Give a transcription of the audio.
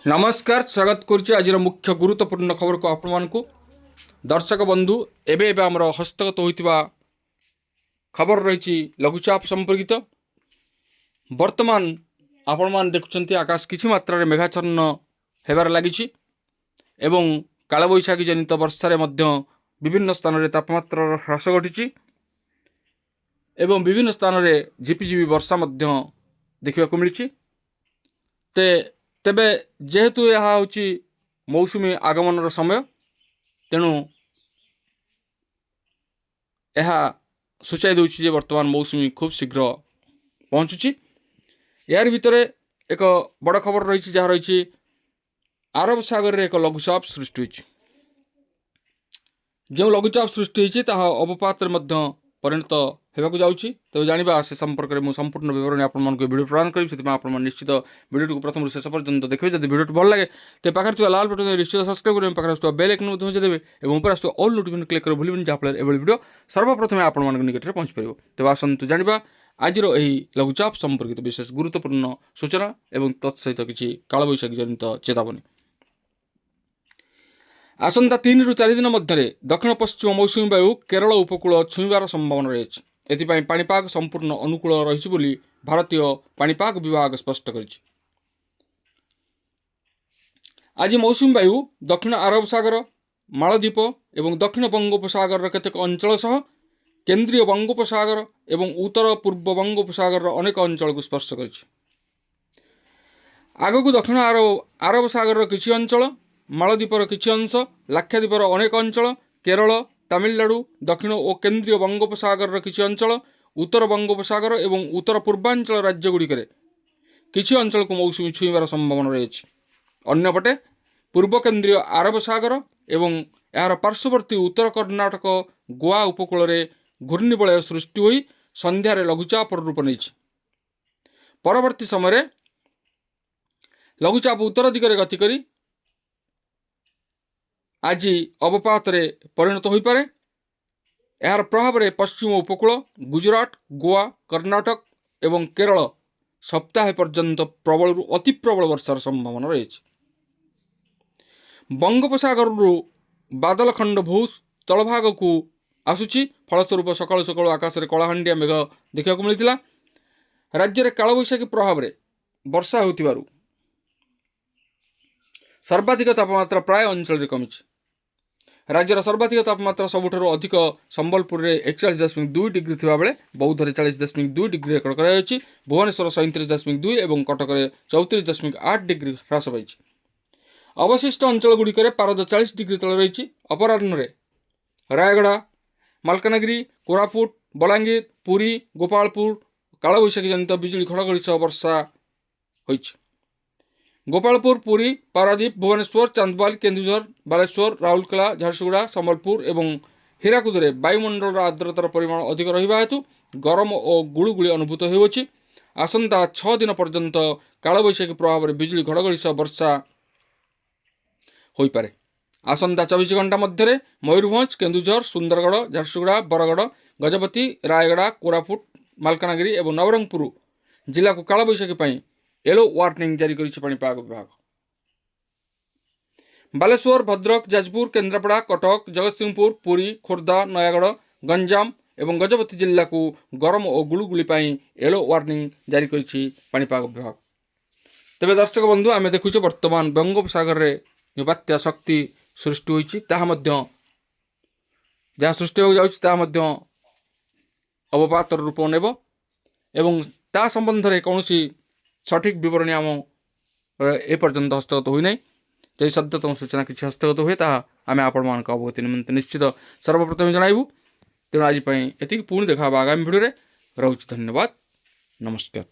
नमस्कार स्वागत करुच्ची आज मुख्य गुरुत्वपूर्ण खबर को आपण दर्शक बंधु एवं आमर हस्तगत होता खबर रही लघुचाप संपर्कित वर्तमान आपण मान देखुंत आकाश किछि मात्रा रे मेघाच्छन्न हेबार लगी एवं कालबैशाखी जनित वर्षार विभिन्न स्थान में तापमात्रा ह्रास घटी एवं विभिन्न स्थान में झिपिझिपि वर्षा देखा मिली तेबे जेहेतु यह हूँ मौसुमी आगमन समय तेणु यह सूचाई दूसरी वर्तमान मौसुमी खूब शीघ्र पहुँचुची। यार भितर एक बड़ खबर रही जहाँ रही आरब सागर एक लघुचाप सृष्टि होती। जो लघुचाप सृष्टि होती अवपात परिणत होगा जाऊँगी तेज जाना से संपर्क में संपूर्ण विवरण आपको वीडियो प्रदान करी से निश्चित वीडियो को प्रथम शेष पर्यंत देखिए। जब वीडियो भल लगे तो पाखे लाल बटन निश्चित सब्सक्राइब करेंगे पाखे बेल आइकन देवे और ऊपर आस ऑल नोटिफिकेशन क्लिक कर भूल जहाँफल एभली वीडियो सर्वप्रथम आपण निकट में पहुँच पार। तेज आसतु जाना आज लघुचाप संपर्कित विशेष गुरुत्वपूर्ण सूचना और तत्सहित किसी कालबैशाखी जनित चेतावनी। आसंता 3 ରୁ 4 दिन मध्य दक्षिण पश्चिम मौसुमी वायु केरल उपकूल छुईबार संभावना रही। एथिपाई पाणीपाग संपूर्ण अनुकूल रही भारतीय पाणीपाग विभाग स्पष्ट करिछि। आज मौसुमी वायु दक्षिण अरब सागर मालद्वीप और दक्षिण बंगोपसागर केतेक अंचल सह केन्द्रीय बंगोपसागर और उत्तर पूर्व बंगोपसागर अनेक अंचल को स्पर्श करिछि। आगक दक्षिण अरब सागर किछि अंचल, मालद्वीपर किछि अंश, लाक्षाद्वीपर अनेक अंचल, केरल, तमिलनाडु, दक्षिण और केन्द्रीय बंगोपसागर किछि अंचल, उत्तर बंगोपसागर और उत्तर पूर्वांचल राज्यगुड़िक किछि अंचल को मौसुमी छुईबार संभावना रही। अन्यपटे पूर्व केन्द्रीय अरब सागर और यार पार्श्ववर्ती उत्तर कर्णाटक गोवा उपकूल में घूर्णिबलय सृष्टि होई संध्यारे लघुचाप रूप नहीं। परवर्ती समय लघुचाप उत्तर दिगरे गति करी आज अवपात परिणत हो पारे। यार प्रभाव में पश्चिम उपकूल गुजरात, गोवा, कर्णाटक एवं केरल सप्ताह पर्यंत प्रबल अति प्रबल वर्षार संभावना रही। बंगोपसागर बादल खंड भू तलभाग को आसुची फलस्वरूप सकाळु सकाळु आकाश में कलाहांडिया मेघ देखा मिलता। राज्य में कालबैशाखी प्रभाव में वर्षा होतिबारु सर्वाधिक तापमात्रा प्राय अंचल में कमी। राज्यर सर्वाधिक तापमात्रा सबुठ अधिक संबलपुर में 41.2 डिग्री थी बेले बौद्ध में 40.2 डिग्री रेकर्ड कर भुवनेश्वर 37.2 और कटक में 34.8 डिग्री ह्रास पाई। अवशिष्ट अंचल गुड़िक पारद 40 डिग्री तले रही। अपराह्न रायगड़ा, मालकानगिरी, कोरापुट, बलांगीर, पुरी, गोपालपुर कालबैशाखी जनित बिजुली घड़घड़ी सह वर्षा होइछि। गोपालपुर, पुरी, पारादीप, भुवनेश्वर, चांदबाल, केन्दुझर, बालेश्वर, राउरकेला, झारसुगुड़ा, संबलपुर और हीराकुद में वायुमंडल आर्द्रतार परिमाण अधिक रहा हेतु गरम और गुड़ुगुड़ी अनुभूत होउछि। आसंता 6 दिन पर्यंत कालबैशाखी प्रभाव में बिजुली घड़घड़ी सह वर्षा हो पारे। आसंता 24 घंटा मध्य मयूरभंज, केन्दुझर, सुंदरगढ़, झारसुगुड़ा, बरगढ़, गजपति, रायगड़ा, कोरापुट, मालकानगिरी और नवरंगपुर जिला को कालबैशाखी येलो वार्निंग जारी करिछि पाणीपाग विभाग। बालेश्वर, भद्रक, जाजपुर, केन्द्रापड़ा, कटक, जगतसिंहपुर, पुरी, खोर्धा, नयागढ़, गंजाम और गजपति जिला को गरम और गुलुगुली येलो वार्निंग जारी करिछि पाणीपाग विभाग। तेबे दर्शक बंधु आमे देखुछे वर्तमान बंगोपसागर रे बात्या शक्ति सृष्टि होइछि जहाँ सृष्टि हो जाउछि ताहा मध्य अवपातर रूप नेब एवं ता संबंध में कौनसी सठिक विवरणी आम एपर्यंत हस्तगत होना। जदि सद्यतम सूचना किसी हस्तगत हुए आम आपण अवगति निमंते निश्चित सर्वप्रथम जनइबू। तेणु आज एति पुणी देखा आगामी भिडियो। रोच धन्यवाद, नमस्कार।